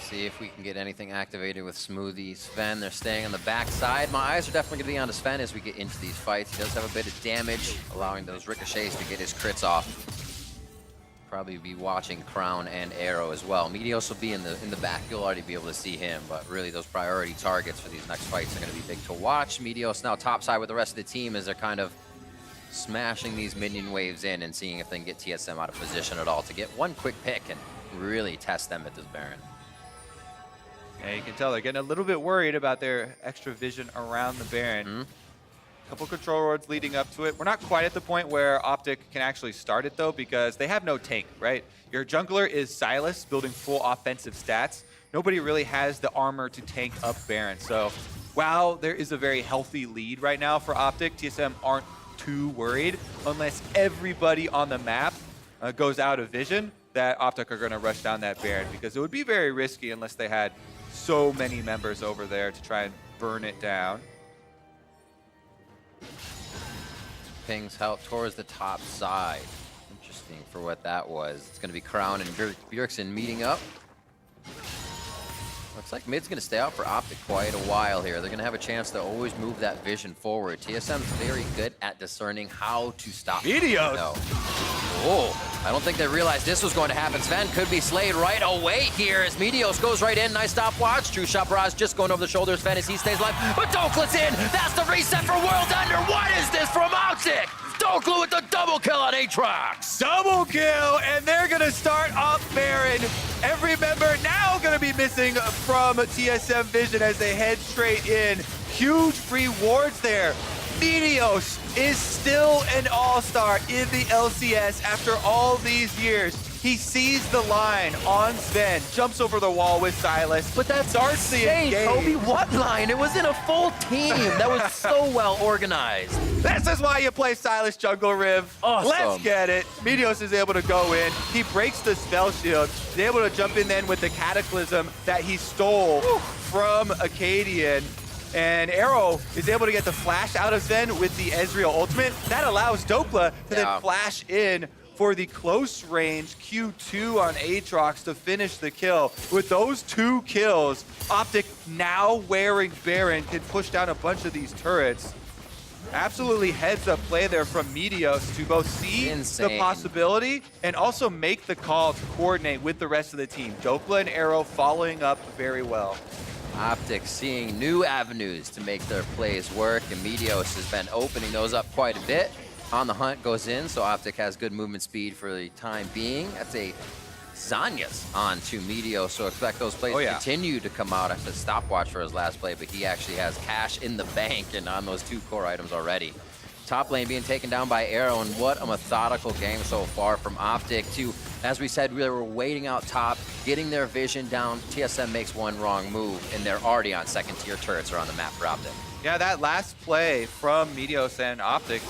See if we can get anything activated with Smoothie. Sven, they're staying on the backside. My eyes are definitely going to be on to Sven as we get into these fights. He does have a bit of damage, allowing those ricochets to get his crits off. Probably be watching Crown and Arrow as well. Meteos will be in the back. You'll already be able to see him, but really those priority targets for these next fights are going to be big to watch. Meteos now topside with the rest of the team as they're kind of smashing these minion waves in and seeing if they can get TSM out of position at all to get one quick pick and really test them at this Baron. Yeah, you can tell they're getting a little bit worried about their extra vision around the Baron. Couple control wards leading up to it. We're not quite at the point where OpTic can actually start it though, because they have no tank, right? Your jungler is Silas, building full offensive stats. Nobody really has the armor to tank up Baron. So while there is a very healthy lead right now for OpTic, TSM aren't too worried unless everybody on the map goes out of vision that OpTic are going to rush down that Baron, because it would be very risky unless they had so many members over there to try and burn it down. Pings out towards the top side. Interesting for what that was. It's going to be Crown and Bjergsen meeting up. Looks like mid's going to stay out for OpTic quite a while here. They're going to have a chance to always move that vision forward. TSM's very good at discerning how to stop. Meteos! No. Oh, I don't think they realized this was going to happen. Sven could be slayed right away here as Meteos goes right in. Nice stopwatch. True Shot Barrage just going over the shoulders. Sven as he stays alive. But Dokla's in! That's the reset for World Ender! What is this from OpTic? Dokla with the double kill on Aatrox! Double kill, and they're gonna start up Baron. Every member now gonna be missing from TSM Vision as they head straight in. Huge free wards there. Meteos is still an all-star in the LCS after all these years. He sees the line on Sven, jumps over the wall with Silas, But that starts the insane, engage. Kobe. What line? It was in a full team. That was so well organized. This is why you play Silas jungle, Riv. Awesome. Let's get it. Meteos is able to go in. He breaks the spell shield. He's able to jump in then with the Cataclysm that he stole from Acadian. And Arrow is able to get the flash out of Zen with the Ezreal ultimate. That allows Dokla to then flash in for the close range Q2 on Aatrox to finish the kill. With those 2 kills, OpTic, now wearing Baron, can push down a bunch of these turrets. Absolutely heads up play there from Meteos to both see the possibility and also make the call to coordinate with the rest of the team. Dokla and Arrow following up very well. OpTic seeing new avenues to make their plays work, and Meteos has been opening those up quite a bit. On the hunt goes in, so OpTic has good movement speed for the time being. That's a Zanya's on to Meteos, so expect those plays to continue to come out. I said stopwatch for his last play, but he actually has cash in the bank and on those 2 core items already. Top lane being taken down by Arrow, and what a methodical game so far from OpTic to, as we said, we were waiting out top, getting their vision down. TSM makes one wrong move, and they're already on second-tier turrets around the map for OpTic. Yeah, that last play from Meteos and OpTic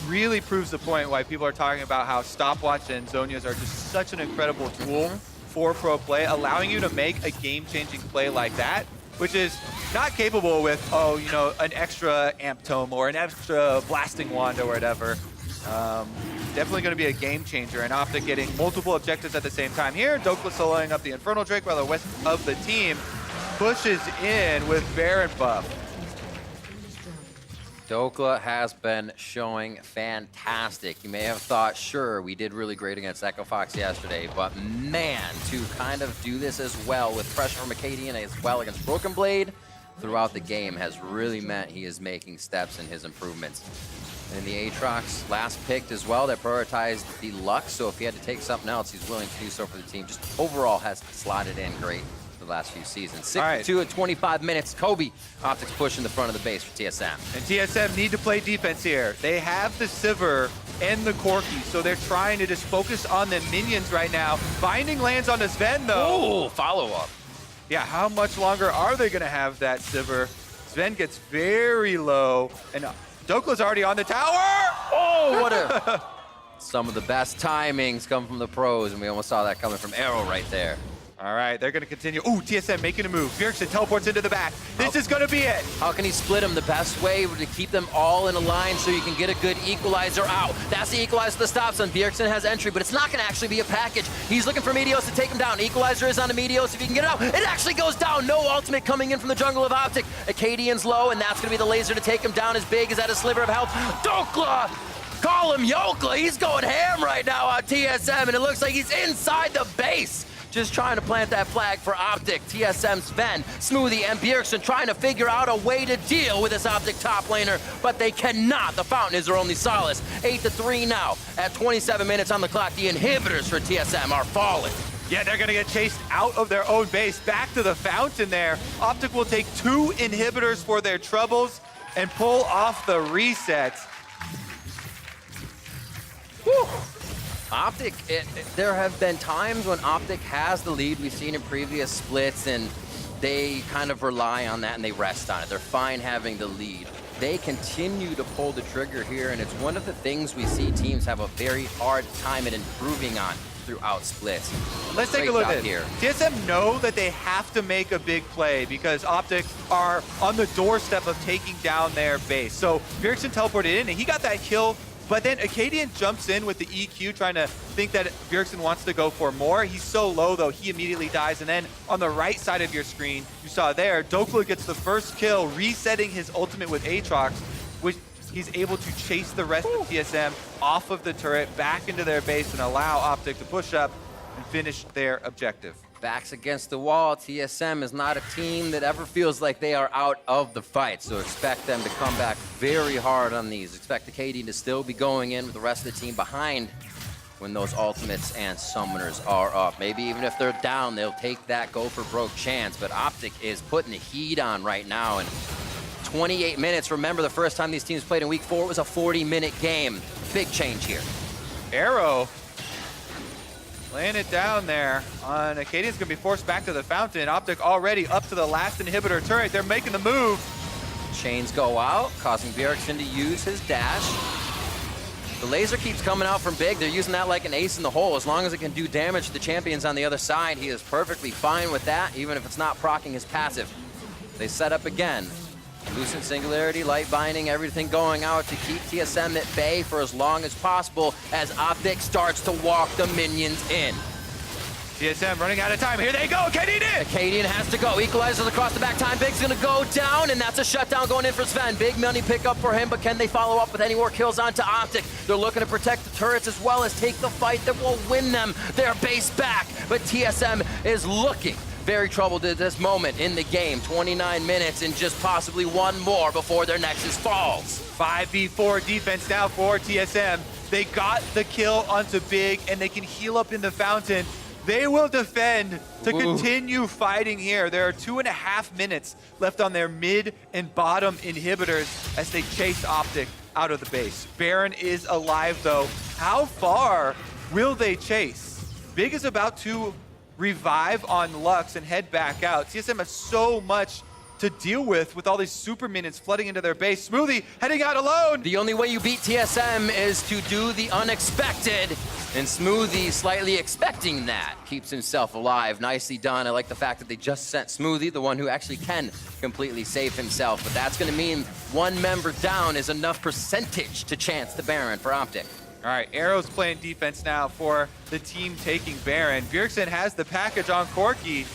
really proves the point why people are talking about how stopwatch and Zonias are just such an incredible tool for pro play, allowing you to make a game-changing play like that, which is not capable with, oh, you know, an extra amp tome or an extra blasting wand or whatever. Definitely going to be a game changer, and OpTic getting multiple objectives at the same time here. Dokla soloing up the Infernal Drake while the rest of the team pushes in with Baron buff. Dokla has been showing fantastic. You may have thought, sure, we did really great against Echo Fox yesterday, but man, to kind of do this as well with pressure from Acadian as well against Broken Blade throughout the game has really meant he is making steps in his improvements. And the Aatrox last picked as well, that prioritized the Lux, so if he had to take something else, he's willing to do so for the team. Just overall has slotted in great the last few seasons. 6-2 at 25 minutes. Kobe, OpTic's pushing the front of the base for TSM. And TSM need to play defense here. They have the Sivir and the Corki, so they're trying to just focus on the minions right now. Binding lands on the Sven, though. Oh, follow-up. Yeah, how much longer are they going to have that Sivir? Sven gets very low, and Dokla's already on the tower. Oh, what a... Some of the best timings come from the pros, and we almost saw that coming from Arrow right there. All right, they're going to continue. Ooh, TSM making a move. Bjergsen teleports into the back. This is going to be it. How can he split them? The best way would to keep them all in a line so you can get a good equalizer out. That's the equalizer that stops him. Bjergsen has entry, but it's not going to actually be a package. He's looking for Meteos to take him down. Equalizer is on the Meteos. If he can get it out, it actually goes down. No ultimate coming in from the jungle of OpTic. Acadian's low, and that's going to be the laser to take him down. As big as that a sliver of health. Dokla! Call him Yokla. He's going ham right now on TSM, and it looks like he's inside the base. Just trying to plant that flag for OpTic. TSM Sven, Smoothie, and Bjergsen trying to figure out a way to deal with this OpTic top laner, but they cannot. The Fountain is their only solace. 8-3 now. At 27 minutes on the clock, the inhibitors for TSM are falling. Yeah, they're going to get chased out of their own base. Back to the Fountain there. OpTic will take 2 inhibitors for their troubles and pull off the reset. Whew. OpTic, there have been times when OpTic has the lead. We've seen in previous splits, and they kind of rely on that and they rest on it. They're fine having the lead. They continue to pull the trigger here, and it's one of the things we see teams have a very hard time at improving on throughout splits. Let's take a look at here. TSM know that they have to make a big play because OpTic are on the doorstep of taking down their base. So Bjergsen teleported in, and he got that kill. But then Acadian jumps in with the EQ, trying to think that Bjergsen wants to go for more. He's so low, though, he immediately dies. And then on the right side of your screen, you saw there, Dokla gets the first kill, resetting his ultimate with Aatrox, which he's able to chase the rest of TSM off of the turret, back into their base, and allow OpTic to push up and finish their objective. Backs against the wall. TSM is not a team that ever feels like they are out of the fight, so expect them to come back very hard on these. Expect Acadian to still be going in with the rest of the team behind when those ultimates and summoners are up. Maybe even if they're down, they'll take that go for broke chance, but OpTic is putting the heat on right now, and 28 minutes. Remember, the first time these teams played in week 4, it was a 40-minute game. Big change here. Arrow laying it down there on Acadian's gonna be forced back to the fountain. OpTic already up to the last inhibitor turret. They're making the move. Chains go out, causing Bjergsen to use his dash. The laser keeps coming out from Big. They're using that like an ace in the hole. As long as it can do damage to the champions on the other side, he is perfectly fine with that, even if it's not proccing his passive. They set up again. Lucent Singularity, Light Binding, everything going out to keep TSM at bay for as long as possible as OpTic starts to walk the minions in. TSM running out of time. Here they go, Acadian! Acadian has to go. Equalizers across the back. Time Big's gonna go down, and that's a shutdown going in for Sven. Big money pickup for him, but can they follow up with any more kills onto OpTic? They're looking to protect the turrets as well as take the fight that will win them their base back. But TSM is looking very troubled at this moment in the game. 29 minutes and just possibly one more before their Nexus falls. 5v4 defense now for TSM. They got the kill onto Big, and they can heal up in the fountain. They will defend to continue fighting here. There are 2.5 minutes left on their mid and bottom inhibitors as they chase OpTic out of the base. Baron is alive though. How far will they chase? Big is about to revive on Lux and head back out. TSM has so much to deal with all these super minions flooding into their base. Smoothie heading out alone. The only way you beat TSM is to do the unexpected, and Smoothie slightly expecting that. Keeps himself alive. Nicely done. I like the fact that they just sent Smoothie, the one who actually can completely save himself, but that's gonna mean one member down is enough percentage to chance the Baron for OpTic. All right, Arrow's playing defense now for the team taking Baron. Bjergsen has the package on Corki.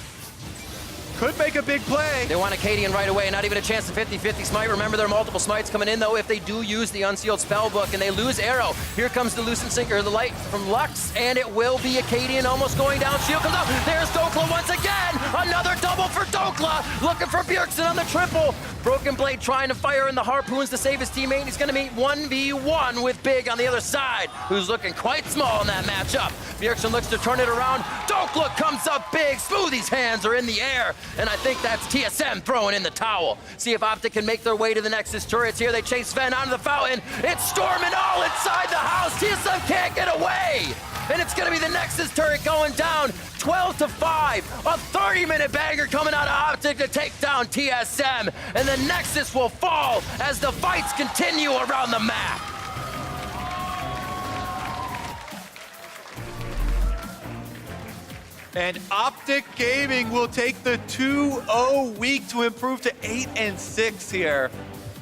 Could make a big play. They want Acadian right away, not even a chance to 50-50 smite. Remember, there are multiple smites coming in, though, if they do use the Unsealed Spellbook, and they lose Arrow. Here comes the Lucent Sinker, or the light from Lux, and it will be Acadian almost going down. Shield comes out. There's Dokla once again. Another double for Dokla. Looking for Bjergsen on the triple. Broken Blade trying to fire in the harpoons to save his teammate. He's going to meet 1v1 with Big on the other side, who's looking quite small in that matchup. Bjergsen looks to turn it around. Dokla comes up big. Smoothie's hands are in the air. And I think that's TSM throwing in the towel. See if OpTic can make their way to the Nexus turrets here. They chase Sven onto the fountain. It's storming all inside the house. TSM can't get away. And it's gonna be the Nexus turret going down 12-5. A 30-minute banger coming out of OpTic to take down TSM. And the Nexus will fall as the fights continue around the map. And OpTic Gaming will take the 2-0 week to improve to 8-6 here.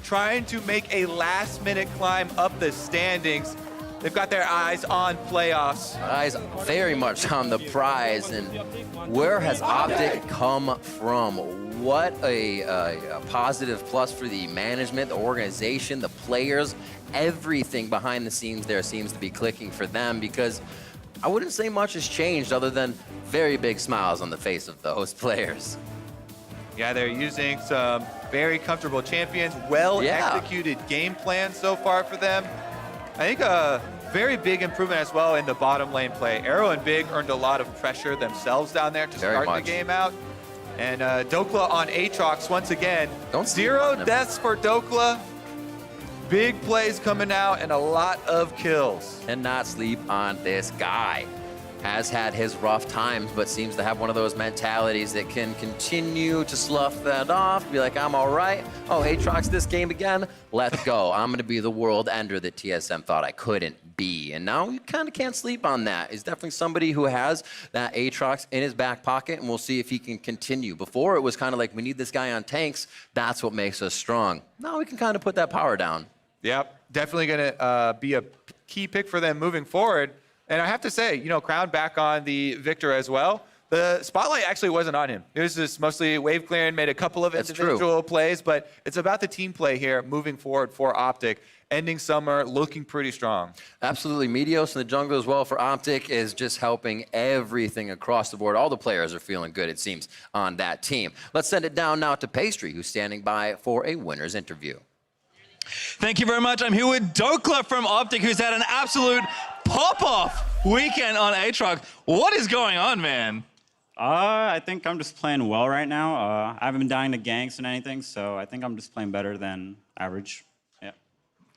Trying to make a last-minute climb up the standings. They've got their eyes on playoffs. Eyes very much on the prize. And where has OpTic come from? What a positive plus for the management, the organization, the players. Everything behind the scenes there seems to be clicking for them, because I wouldn't say much has changed other than very big smiles on the face of those players. Yeah, they're using some very comfortable champions, well-executed game plan so far for them. I think a very big improvement as well in the bottom lane play. Arrow and Big earned a lot of pressure themselves down there to start the game out. And Dokla on Aatrox once again. Zero deaths for Dokla. Big plays coming out and a lot of kills. Cannot sleep on this guy. Has had his rough times, but seems to have one of those mentalities that can continue to slough that off, be like, I'm all right. Oh, Aatrox this game again? Let's go. I'm going to be the world ender that TSM thought I couldn't be. And now you kind of can't sleep on that. He's definitely somebody who has that Aatrox in his back pocket, and we'll see if he can continue. Before, it was kind of like, we need this guy on tanks. That's what makes us strong. Now we can kind of put that power down. Yep, definitely going to be a key pick for them moving forward. And I have to say, you know, Crown back on the Victor as well. The spotlight actually wasn't on him. It was just mostly wave clearing, made a couple of individual plays, but it's about the team play here moving forward for OpTic. Ending summer looking pretty strong. Absolutely. Meteos in the jungle as well for OpTic is just helping everything across the board. All the players are feeling good, it seems, on that team. Let's send it down now to Pastry, who's standing by for a winner's interview. Thank you very much. I'm here with Dokla from OpTic, who's had an absolute pop-off weekend on Aatrox. What is going on, man? I think I'm just playing well right now. I haven't been dying to ganks and anything, so I think I'm just playing better than average. Yeah.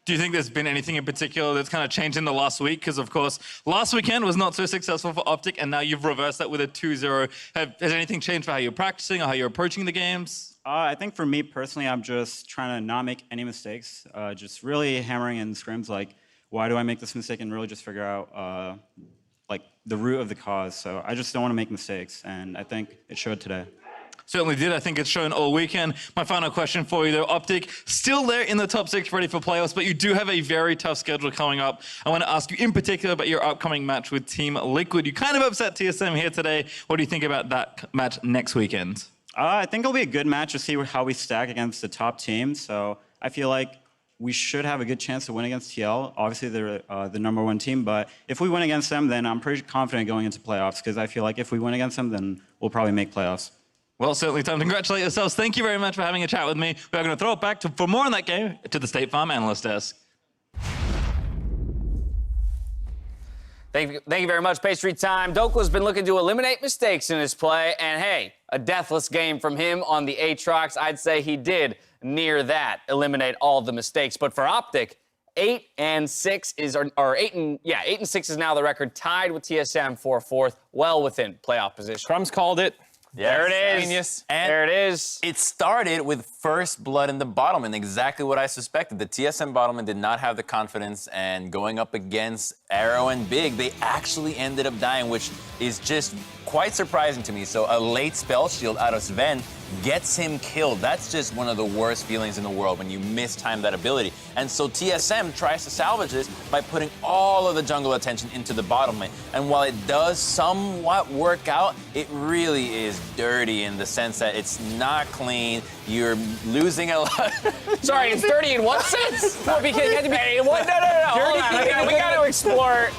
Do you think there's been anything in particular that's kind of changed in the last week? Because, of course, last weekend was not so successful for OpTic, and now you've reversed that with a 2-0. Has anything changed for how you're practicing or how you're approaching the games? I think for me personally, I'm just trying to not make any mistakes. Just really hammering in scrims, like, why do I make this mistake, and really just figure out like the root of the cause. So I just don't want to make mistakes, and I think it showed today. Certainly did. I think it's shown all weekend. My final question for you, though, OpTic, still there in the top 6, ready for playoffs, but you do have a very tough schedule coming up. I want to ask you in particular about your upcoming match with Team Liquid. You kind of upset TSM here today. What do you think about that match next weekend? I think it'll be a good match to see how we stack against the top team. So I feel like we should have a good chance to win against TL. Obviously, they're the #1 team, but if we win against them, then I'm pretty confident going into playoffs, because I feel like if we win against them, then we'll probably make playoffs. Well, certainly time to congratulate yourselves. Thank you very much for having a chat with me. We're going to throw it back for more on that game to the State Farm Analyst Desk. Thank you very much, Pastry Time. Dokla's been looking to eliminate mistakes in his play, and hey, a deathless game from him on the Aatrox. I'd say he did near that, eliminate all the mistakes. But for OpTic, 8-6 is now the record, tied with TSM for 4th, well within playoff position. Crumbs called it. There it is. Genius. And there it is. It started with first blood in the Bottleman, exactly what I suspected. The TSM Bottleman did not have the confidence, and going up against Arrow and Big, they actually ended up dying, which is just quite surprising to me. So a late spell shield out of Sven gets him killed. That's just one of the worst feelings in the world when you mistime that ability. And so TSM tries to salvage this by putting all of the jungle attention into the bottom lane. And while it does somewhat work out, it really is dirty in the sense that it's not clean. You're losing a lot. Sorry, it's dirty in what sense? Well, because you had to be. What? No. Hold on. We got to explore.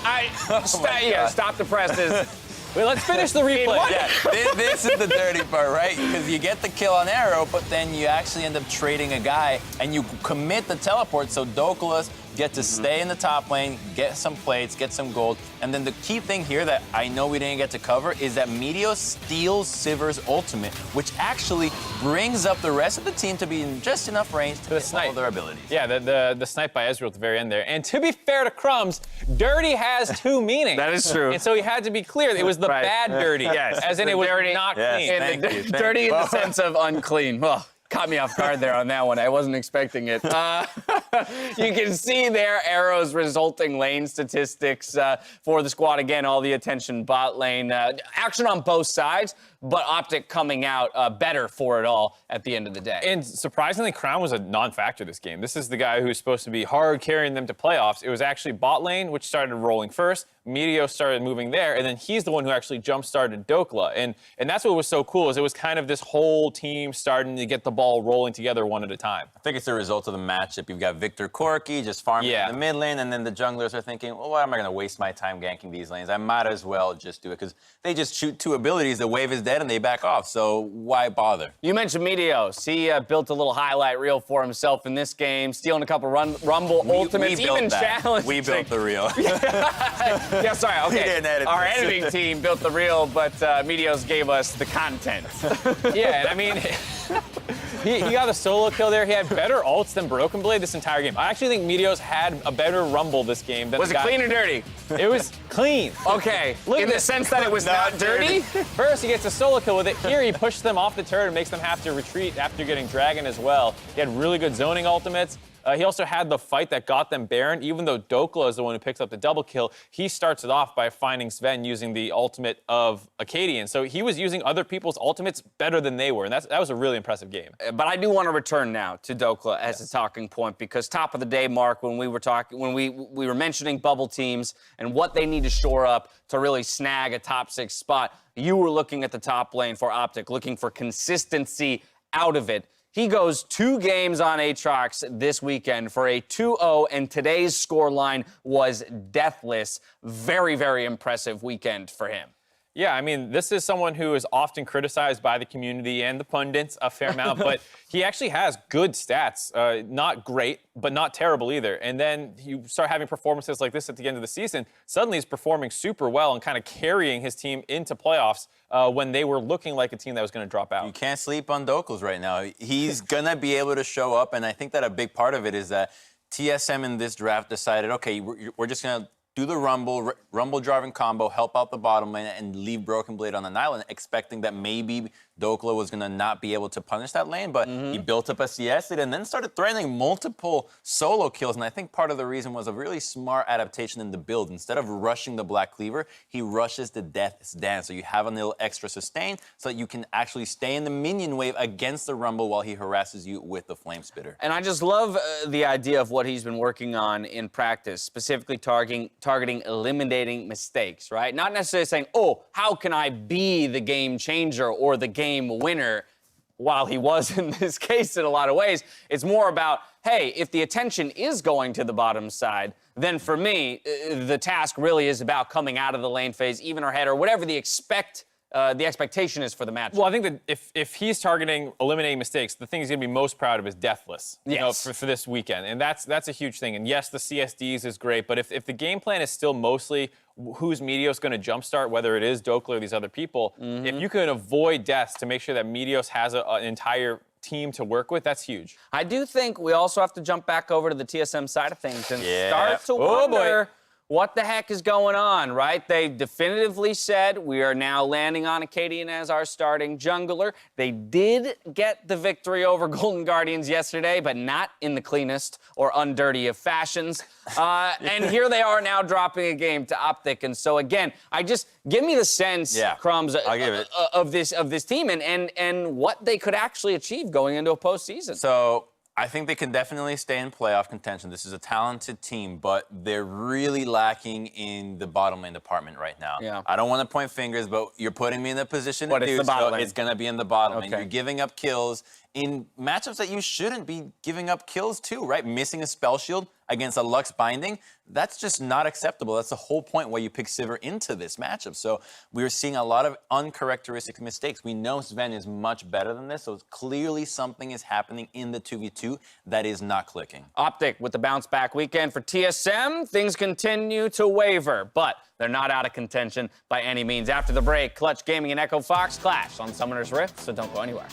Stop the presses. Wait, let's finish the replay. Yeah, this is the dirty part, right? Because you get the kill on Arrow, but then you actually end up trading a guy, and you commit the teleport, so Doklas get to stay in the top lane, get some plates, get some gold. And then the key thing here that I know we didn't get to cover is that Meteos steals Sivir's ultimate, which actually brings up the rest of the team to be in just enough range to hit all their abilities. Yeah, the snipe by Ezreal at the very end there. And to be fair to Crumbs, dirty has 2 meanings. That is true. And so he had to be clear. It was the bad dirty. Yes. As in it was dirty, not clean. Dirty in the sense of unclean. Well, caught me off guard there on that one. I wasn't expecting it. You can see there Arrow's resulting lane statistics for the squad. Again, all the attention bot lane. Action on both sides, but OpTic coming out better for it all at the end of the day. And surprisingly, Crown was a non-factor this game. This is the guy who's supposed to be hard carrying them to playoffs. It was actually bot lane, which started rolling first. Meteos started moving there, and then he's the one who actually jump-started Dokla. And that's what was so cool, is it was kind of this whole team starting to get the ball rolling together one at a time. I think it's the result of the matchup. You've got Victor Corky just farming in the mid lane, and then the junglers are thinking, well, why am I going to waste my time ganking these lanes? I might as well just do it, because they just shoot 2 abilities, the wave is dead, and they back off, so why bother? You mentioned Meteos. He built a little highlight reel for himself in this game, stealing a couple Rumble ultimates, even challenging. We built the reel. Yeah, sorry, okay. Our editing team built the reel, but Meteos gave us the content. Yeah, and I mean, he got a solo kill there. He had better ults than Broken Blade this entire game. I actually think Meteos had a better Rumble this game than Was it clean or dirty? It was clean. Okay, in the sense that it was not dirty? First, he gets a solo kill with it. Here, he pushes them off the turret and makes them have to retreat after getting Dragon as well. He had really good zoning ultimates. He also had the fight that got them Baron. Even though Dokla is the one who picks up the double kill, he starts it off by finding Sven using the ultimate of Acadian. So he was using other people's ultimates better than they were, and that was a really impressive game. But I do want to return now to Dokla as a talking point, because top of the day, Mark, when we were talking, when we were mentioning bubble teams and what they need to shore up to really snag a top 6 spot, you were looking at the top lane for OpTic, looking for consistency out of it. He goes 2 games on Aatrox this weekend for a 2-0, and today's scoreline was deathless. Very, very impressive weekend for him. Yeah, I mean, this is someone who is often criticized by the community and the pundits a fair amount, but he actually has good stats. Not great, but not terrible either. And then you start having performances like this at the end of the season. Suddenly he's performing super well and kind of carrying his team into playoffs when they were looking like a team that was going to drop out. You can't sleep on Dokles right now. He's going to be able to show up, and I think that a big part of it is that TSM in this draft decided, okay, we're just going to do the Rumble driving combo, help out the bottom lane, and leave Broken Blade on an island, expecting that maybe Dokla was going to not be able to punish that lane, but he built up a CS lead and then started threatening multiple solo kills. And I think part of the reason was a really smart adaptation in the build. Instead of rushing the Black Cleaver, he rushes the Death's Dance. So you have a little extra sustain so that you can actually stay in the minion wave against the Rumble while he harasses you with the Flame Spitter. And I just love the idea of what he's been working on in practice, specifically targeting eliminating mistakes, right? Not necessarily saying, oh, how can I be the game changer or the game winner, while he was in this case in a lot of ways. It's more about, hey, if the attention is going to the bottom side, then for me, the task really is about coming out of the lane phase, even or head, or whatever the expectation is for the match. Well, I think that if he's targeting eliminating mistakes, the thing he's going to be most proud of is Deathless, you know, for this weekend. And that's a huge thing. And yes, the CSDs is great, but if the game plan is still mostly who's Meteos going to jumpstart, whether it is Dokla or these other people, if you can avoid deaths to make sure that Meteos has an entire team to work with, that's huge. I do think we also have to jump back over to the TSM side of things and start to wonder what the heck is going on, right? They definitively said we are now landing on Acadian as our starting jungler. They did get the victory over Golden Guardians yesterday, but not in the cleanest or undirty of fashions. And here they are now dropping a game to OpTic. And so again, give me the sense, Crumbs, of this team and what they could actually achieve going into a postseason. So I think they can definitely stay in playoff contention. This is a talented team, but they're really lacking in the bottom lane department right now. Yeah. I don't want to point fingers, but you're putting me in the position to do so. It's going to be in the bottom lane. You're giving up kills in matchups that you shouldn't be giving up kills to, right? Missing a spell shield against a Lux Binding, that's just not acceptable. That's the whole point why you pick Sivir into this matchup. So we're seeing a lot of uncharacteristic mistakes. We know Sven is much better than this, so clearly something is happening in the 2v2 that is not clicking. OpTic with the bounce back weekend for TSM. Things continue to waver, but they're not out of contention by any means. After the break, Clutch Gaming and Echo Fox clash on Summoner's Rift, so don't go anywhere.